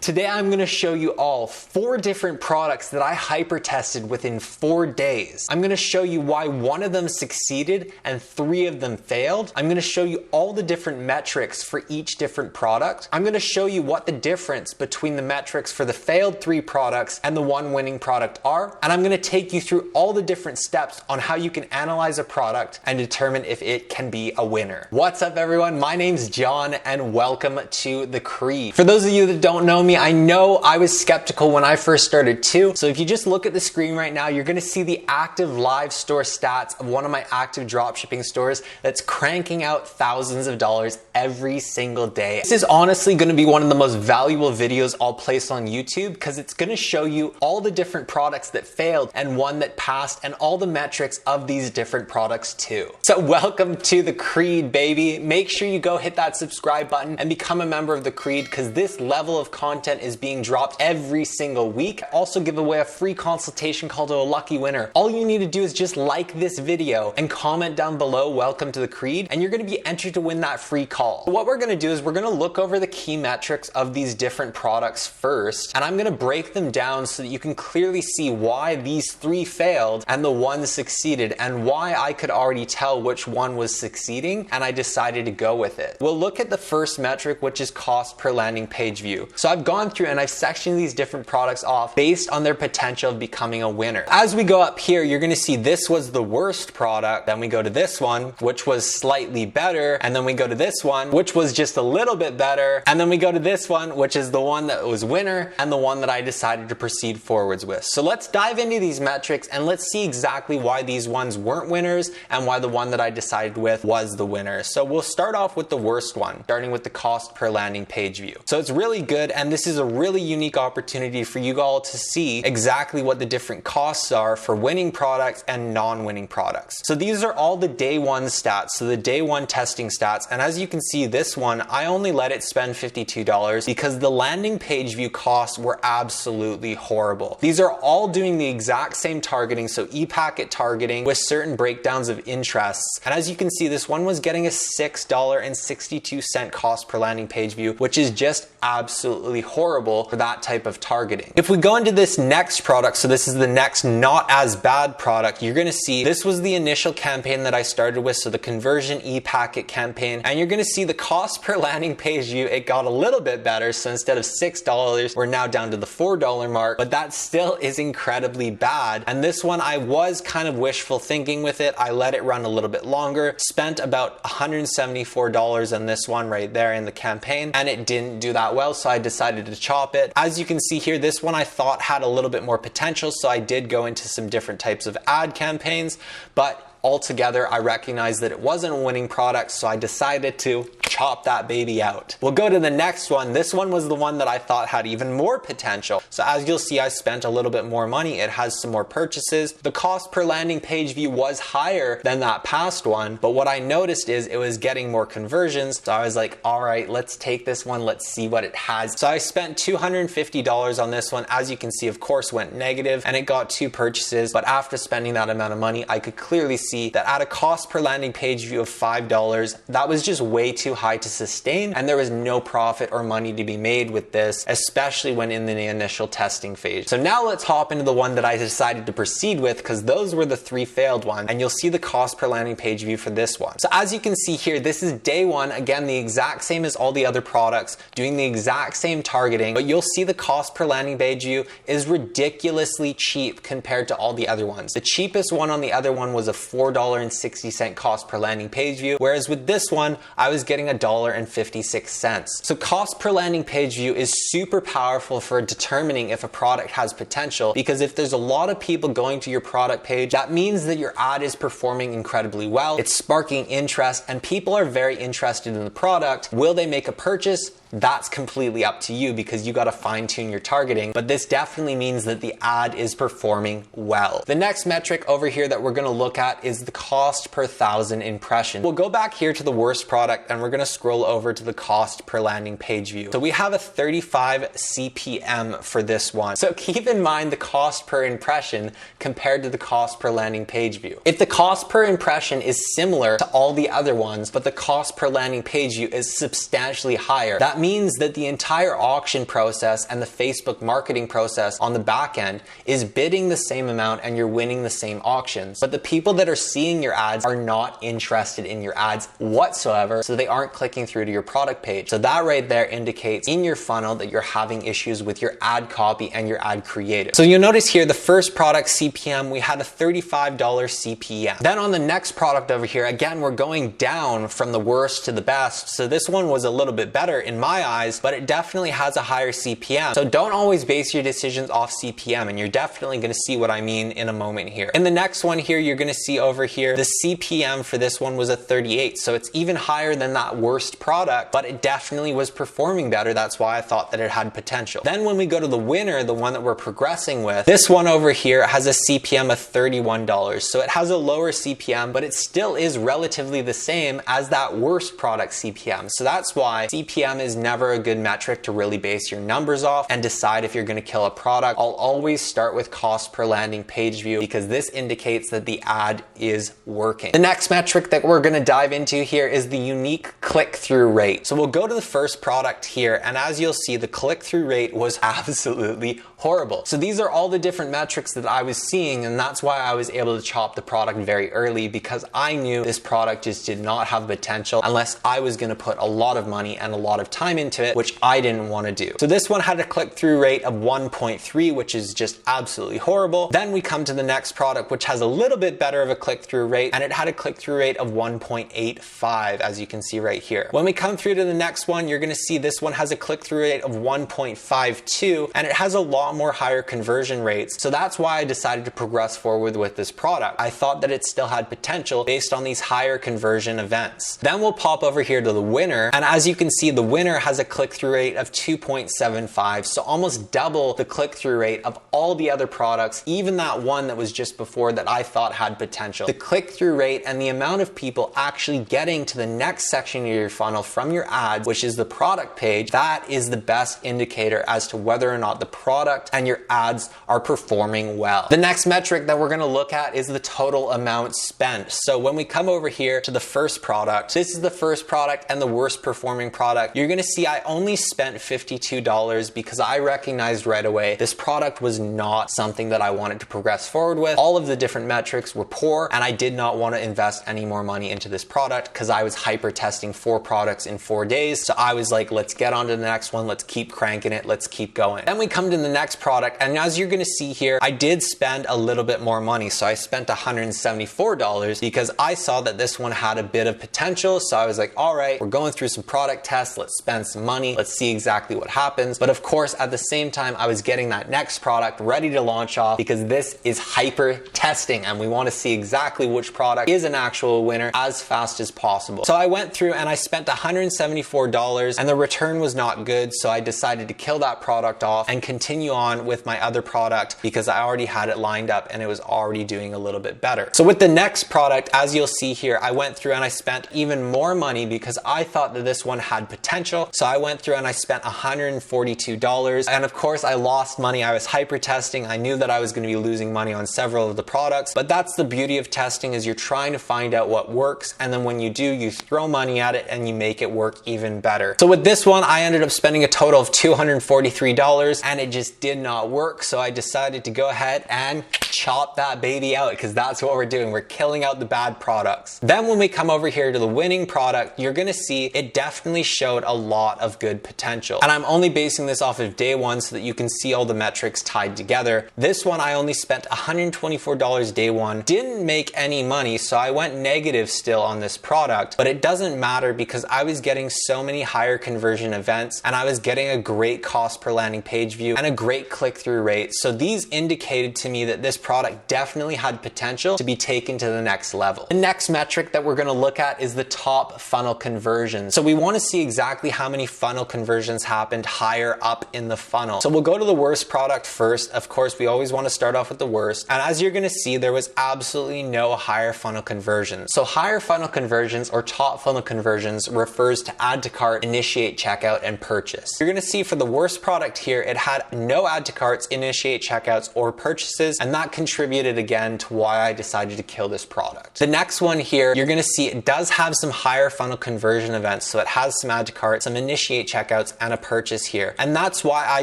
Today I'm going to show you all 4 different products that I hyper tested within 4 days. I'm going to show you why 1 of them succeeded and 3 of them failed. I'm going to show you all the different metrics for each different product. I'm going to show you what the difference between the metrics for the failed 3 products and the 1 winning product are. And I'm going to take you through all the different steps on how you can analyze a product and determine if it can be a winner. What's up everyone? My name's John and welcome to The Creed. For those of you that don't know me, I know I was skeptical when I first started too. So if you just look at the screen right now, you're gonna see the active live store stats of one of my active dropshipping stores that's cranking out thousands of dollars every single day. This is honestly gonna be one of the most valuable videos I'll place on YouTube because it's gonna show you all the different products that failed and one that passed and all the metrics of these different products too. So welcome to The Creed, baby. Make sure you go hit that subscribe button and become a member of The Creed because this level of content is being dropped every single week. I also give away a free consultation call to a lucky winner. All you need to do is just like this video and comment down below, welcome to The Creed, and you're gonna be entered to win that free call. So what we're gonna do is we're gonna look over the key metrics of these different products first, and I'm gonna break them down so that you can clearly see why these 3 failed and the 1 succeeded, and why I could already tell which one was succeeding, and I decided to go with it. We'll look at the first metric, which is cost per landing page view. So I've gone through and I've sectioned these different products off based on their potential of becoming a winner. As we go up here, you're gonna see this was the worst product, then we go to this one, which was slightly better, and then we go to this one, which was just a little bit better, and then we go to this one, which is the one that was winner, and the one that I decided to proceed forwards with. So let's dive into these metrics and let's see exactly why these ones weren't winners and why the one that I decided with was the winner. So we'll start off with the worst one, starting with the cost per landing page view. So it's really good, and this is a really unique opportunity for you all to see exactly what the different costs are for winning products and non-winning products. So these are all the day 1 stats, so the day 1 testing stats, and as you can see, this one, I only let it spend $52 because the landing page view costs were absolutely horrible. These are all doing the exact same targeting, so e-packet targeting with certain breakdowns of interests, and as you can see, this one was getting a $6.62 cost per landing page view, which is just absolutely horrible for that type of targeting. If we go into this next product, so this is the next not as bad product, you're gonna see this was the initial campaign that I started with, so the conversion e-packet campaign, and you're gonna see the cost per landing page view, it got a little bit better, so instead of $6, we're now down to the $4 mark, but that still is incredibly bad. And this one, I was kind of wishful thinking with it. I let it run a little bit longer, spent about $174 on this one right there in the campaign, and it didn't do that well, so I decided to chop it. As you can see here, this one I thought had a little bit more potential, so I did go into some different types of ad campaigns, but altogether, I recognized that it wasn't a winning product, so I decided to chop that baby out. We'll go to the next one. This one was the one that I thought had even more potential. So as you'll see, I spent a little bit more money. It has some more purchases. The cost per landing page view was higher than that past one, but what I noticed is it was getting more conversions. So I was like, all right, let's take this one. Let's see what it has. So I spent $250 on this one. As you can see, of course, went negative and it got 2 purchases. But after spending that amount of money, I could clearly see that at a cost per landing page view of $5, that was just way too high to sustain, and there was no profit or money to be made with this, especially when in the initial testing phase. So now let's hop into the one that I decided to proceed with, because those were the 3 failed ones, and you'll see the cost per landing page view for this one. So as you can see here, this is day 1, again, the exact same as all the other products, doing the exact same targeting, but you'll see the cost per landing page view is ridiculously cheap compared to all the other ones. The cheapest one on the other one was a $4.60 cost per landing page view, whereas with this one, I was getting $1.56. So cost per landing page view is super powerful for determining if a product has potential, because if there's a lot of people going to your product page, that means that your ad is performing incredibly well, it's sparking interest, and people are very interested in the product. Will they make a purchase? That's completely up to you because you got to fine tune your targeting, but this definitely means that the ad is performing well. The next metric over here that we're going to look at is the cost per 1,000 impressions. We'll go back here to the worst product and we're going to scroll over to the cost per landing page view. So we have a 35 CPM for this one. So keep in mind the cost per impression compared to the cost per landing page view. If the cost per impression is similar to all the other ones, but the cost per landing page view is substantially higher, that That means that the entire auction process and the Facebook marketing process on the back end is bidding the same amount and you're winning the same auctions. But the people that are seeing your ads are not interested in your ads whatsoever, so they aren't clicking through to your product page. So that right there indicates in your funnel that you're having issues with your ad copy and your ad creative. So you'll notice here the first product CPM, we had a $35 CPM. Then on the next product over here, again, we're going down from the worst to the best. So this one was a little bit better in my eyes, but it definitely has a higher CPM. So don't always base your decisions off CPM, and you're definitely gonna see what I mean in a moment here. In the next one here, you're gonna see over here, the CPM for this one was a 38. So it's even higher than that worst product, but it definitely was performing better. That's why I thought that it had potential. Then when we go to the winner, the one that we're progressing with, this one over here has a CPM of $31. So it has a lower CPM, but it still is relatively the same as that worst product CPM. So that's why CPM is never a good metric to really base your numbers off and decide if you're gonna kill a product. I'll always start with cost per landing page view because this indicates that the ad is working. The next metric that we're gonna dive into here is the unique click-through rate. So we'll go to the first product here, and as you'll see, the click-through rate was absolutely horrible. So these are all the different metrics that I was seeing, and that's why I was able to chop the product very early, because I knew this product just did not have potential unless I was gonna put a lot of money and a lot of time into it, which I didn't wanna do. So this one had a click-through rate of 1.3, which is just absolutely horrible. Then we come to the next product, which has a little bit better of a click-through rate, and it had a click-through rate of 1.85, as you can see right here. When we come through to the next one, you're gonna see this one has a click-through rate of 1.52, and it has a lot more higher conversion rates. So that's why I decided to progress forward with this product. I thought that it still had potential based on these higher conversion events. Then we'll pop over here to the winner, and as you can see, the winner has a click-through rate of 2.75, so almost double the click-through rate of all the other products, even that one that was just before that I thought had potential. The click-through rate and the amount of people actually getting to the next section of your funnel from your ads, which is the product page, that is the best indicator as to whether or not the product and your ads are performing well. The next metric that we're gonna look at is the total amount spent. So when we come over here to the first product, this is the first product and the worst performing product. You're gonna see I only spent $52 because I recognized right away this product was not something that I wanted to progress forward with. All of the different metrics were poor, and I did not want to invest any more money into this product because I was hyper testing 4 products in 4 days. So I was like, let's get on to the next one. Let's keep cranking it. Let's keep going. Then we come to the next product, and as you're gonna see here, I did spend a little bit more money. So I spent $174 because I saw that this one had a bit of potential. So I was like, all right, we're going through some product tests. Let's spend some money. Let's see exactly what happens. But of course, at the same time, I was getting that next product ready to launch off because this is hyper testing and we want to see exactly which product is an actual winner as fast as possible. So I went through and I spent $174 and the return was not good. So I decided to kill that product off and continue on with my other product because I already had it lined up and it was already doing a little bit better. So with the next product, as you'll see here, I went through and I spent even more money because I thought that this one had potential. So I went through and I spent $142. And of course I lost money. I was hyper testing. I knew that I was going to be losing money on several of the products, but that's the beauty of testing, is you're trying to find out what works. And then when you do, you throw money at it and you make it work even better. So with this one, I ended up spending a total of $243 and it just did not work. So I decided to go ahead and chop that baby out because that's what we're doing. We're killing out the bad products. Then when we come over here to the winning product, you're going to see it definitely showed a lot of good potential. And I'm only basing this off of day one so that you can see all the metrics tied together. This one, I only spent $124 day one, didn't make any money. So I went negative still on this product, but it doesn't matter because I was getting so many higher conversion events and I was getting a great cost per landing page view and a great click-through rate. So these indicated to me that this product definitely had potential to be taken to the next level. The next metric that we're going to look at is the top funnel conversions. So we want to see exactly how many funnel conversions happened higher up in the funnel. So we'll go to the worst product first. Of course, we always want to start off with the worst. And as you're going to see, there was absolutely no higher funnel conversions. So higher funnel conversions or top funnel conversions refers to add to cart, initiate checkout, and purchase. You're going to see for the worst product here, it had no add to carts, initiate checkouts, or purchases, and that that contributed again to why I decided to kill this product. The next one here, you're gonna see it does have some higher funnel conversion events. So it has some add to cart, some initiate checkouts, and a purchase here. And that's why I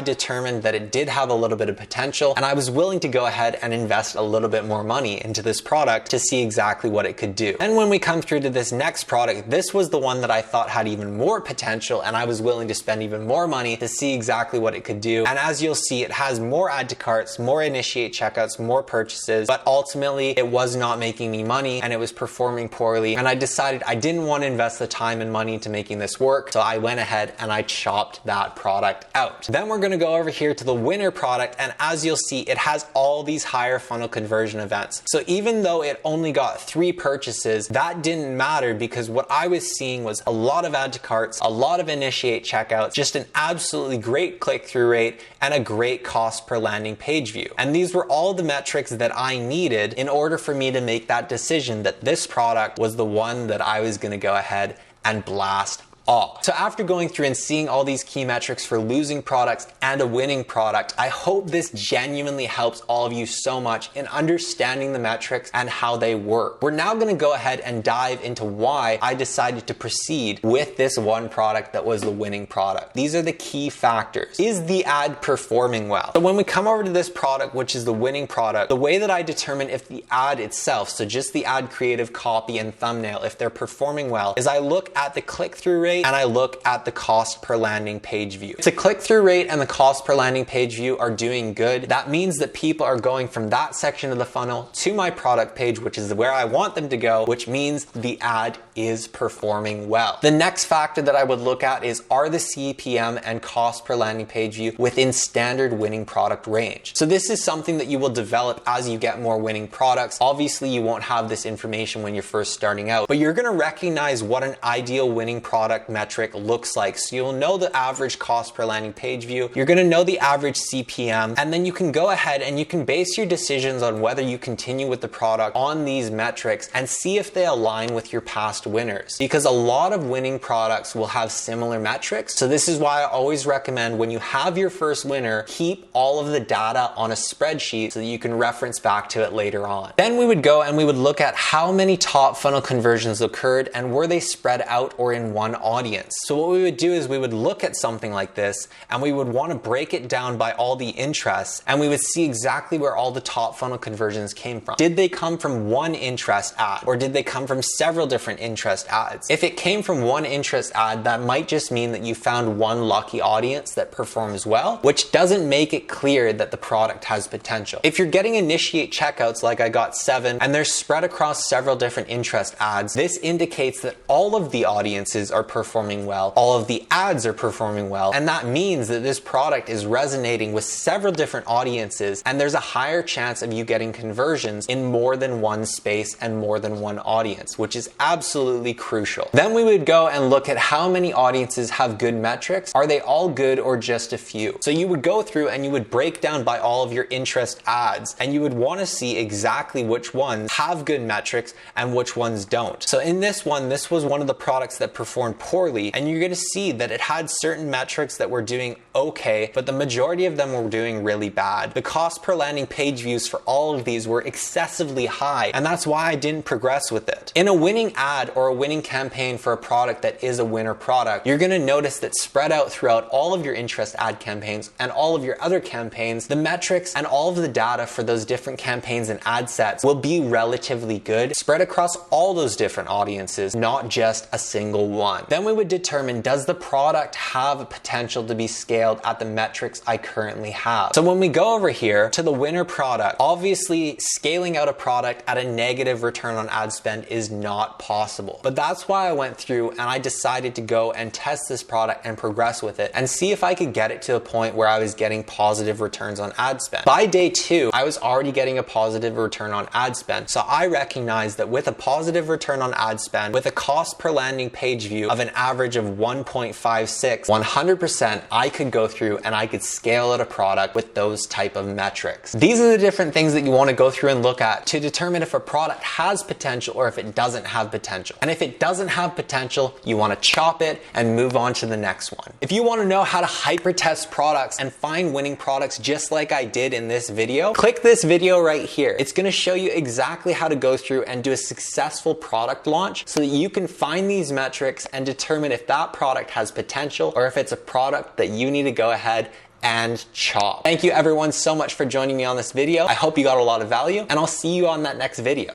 determined that it did have a little bit of potential, and I was willing to go ahead and invest a little bit more money into this product to see exactly what it could do. And when we come through to this next product, this was the one that I thought had even more potential, and I was willing to spend even more money to see exactly what it could do. And as you'll see, it has more add to carts, more initiate checkouts, more purchases, but ultimately it was not making me money and it was performing poorly. And I decided I didn't want to invest the time and money into making this work. So I went ahead and I chopped that product out. Then we're going to go over here to the winner product. And as you'll see, it has all these higher funnel conversion events. So even though it only got 3 purchases, that didn't matter because what I was seeing was a lot of add to carts, a lot of initiate checkouts, just an absolutely great click-through rate, and a great cost per landing page view. And these were all the metrics that I needed in order for me to make that decision that this product was the one that I was going to go ahead and blast off. So after going through and seeing all these key metrics for losing products and a winning product, I hope this genuinely helps all of you so much in understanding the metrics and how they work. We're now going to go ahead and dive into why I decided to proceed with this one product that was the winning product. These are the key factors. Is the ad performing well? So when we come over to this product, which is the winning product, the way that I determine if the ad itself, so just the ad creative, copy, and thumbnail, if they're performing well, is I look at the click-through rate and I look at the cost per landing page view. If the click-through rate and the cost per landing page view are doing good, that means that people are going from that section of the funnel to my product page, which is where I want them to go, which means the ad is performing well. The next factor that I would look at is, are the CPM and cost per landing page view within standard winning product range? So this is something that you will develop as you get more winning products. Obviously, you won't have this information when you're first starting out, but you're gonna recognize what an ideal winning product metric looks like. So you'll know the average cost per landing page view, you're gonna know the average CPM, and then you can go ahead and you can base your decisions on whether you continue with the product on these metrics and see if they align with your past winners. Because a lot of winning products will have similar metrics. So this is why I always recommend when you have your first winner, keep all of the data on a spreadsheet so that you can reference back to it later on. Then we would go and we would look at how many top funnel conversions occurred and were they spread out or in one audience. So what we would do is we would look at something like this and we would want to break it down by all the interests and we would see exactly where all the top funnel conversions came from. Did they come from one interest ad or did they come from several different interest ads? If it came from one interest ad, that might just mean that you found one lucky audience that performs well, which doesn't make it clear that the product has potential. If you're getting initiate checkouts like I got 7 and they're spread across several different interest ads, this indicates that all of the audiences are performing well, all of the ads are performing well, and that means that this product is resonating with several different audiences and there's a higher chance of you getting conversions in more than one space and more than one audience, which is absolutely crucial. Then we would go and look at how many audiences have good metrics. Are they all good or just a few? So you would go through and you would break down by all of your interest ads and you would want to see exactly which ones have good metrics and which ones don't. So in this one, this was one of the products that performed poorly, and you're going to see that it had certain metrics that were doing okay, but the majority of them were doing really bad. The cost per landing page views for all of these were excessively high, and that's why I didn't progress with it. In a winning ad or a winning campaign for a product that is a winner product, you're going to notice that spread out throughout all of your interest ad campaigns and all of your other campaigns, the metrics and all of the data for those different campaigns and ad sets will be relatively good, spread across all those different audiences, not just a single one. Then we would determine, does the product have a potential to be scaled at the metrics I currently have? So when we go over here to the winner product, obviously scaling out a product at a negative return on ad spend is not possible. But that's why I went through and I decided to go and test this product and progress with it and see if I could get it to a point where I was getting positive returns on ad spend. By day 2, I was already getting a positive return on ad spend. So I recognized that with a positive return on ad spend, with a cost per landing page view of an average of 1.56, 100% I could go through and I could scale out a product with those type of metrics. These are the different things that you want to go through and look at to determine if a product has potential or if it doesn't have potential. potential. And if it doesn't have potential, you want to chop it and move on to the next one. If you want to know how to hyper test products and find winning products just like I did in this video, click this video right here. It's going to show you exactly how to go through and do a successful product launch so that you can find these metrics and determine if that product has potential or if it's a product that you need to go ahead and chop. Thank you everyone so much for joining me on this video. I hope you got a lot of value, and I'll see you on that next video.